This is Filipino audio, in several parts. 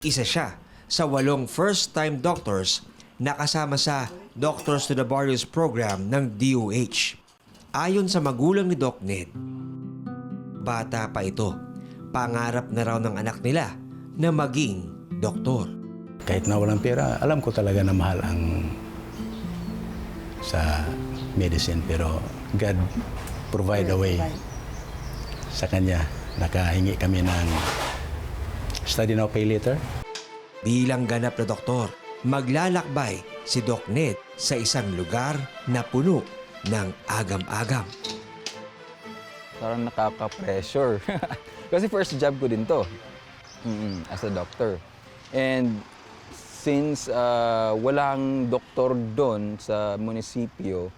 Isa siya sa 8 first-time doctors na kasama sa Doctors to the Barrios program ng DOH. Ayon sa magulang ni Doc Ned, bata pa ito, pangarap na raw ng anak nila na maging doktor. Kahit na walang pera, alam ko talaga na mahal ang sa medicine, pero God provide a way. Sa Kanya, nakahingi kami ng study now, pay later. Bilang ganap na doktor, maglalakbay si Doc Ned sa isang lugar na puno ng agam-agam. Parang nakaka-pressure. Kasi first job ko din to as a doctor. And since walang doktor doon sa munisipyo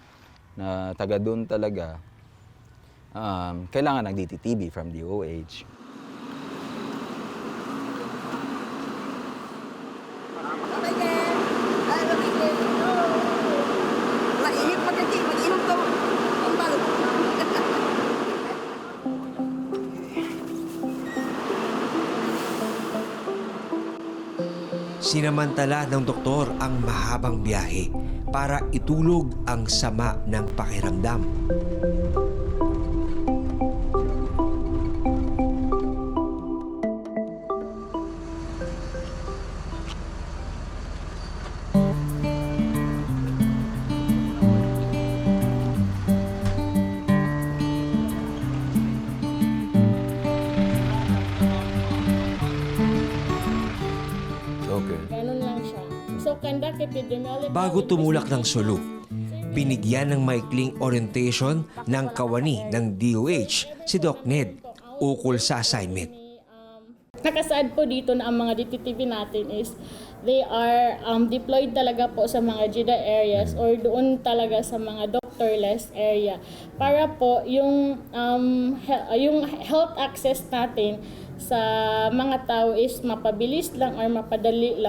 na taga doon talaga, kailangan ng DTTB from DOH. Sinamantala ng doktor ang mahabang biyahe para itulog ang sama ng pakiramdam. Ganun lang siya. So, conduct epidemiological... Bago tumulak ng sulu, binigyan ng maikling orientation ng kawani ng DOH si Doc Ned ukol sa assignment. Nakasaad po dito na ang mga DTTB natin is they are deployed talaga po sa mga GIDA areas or doon talaga sa mga doctorless area para po yung health access natin sa mga tao is mapabilis lang or mapadali lang.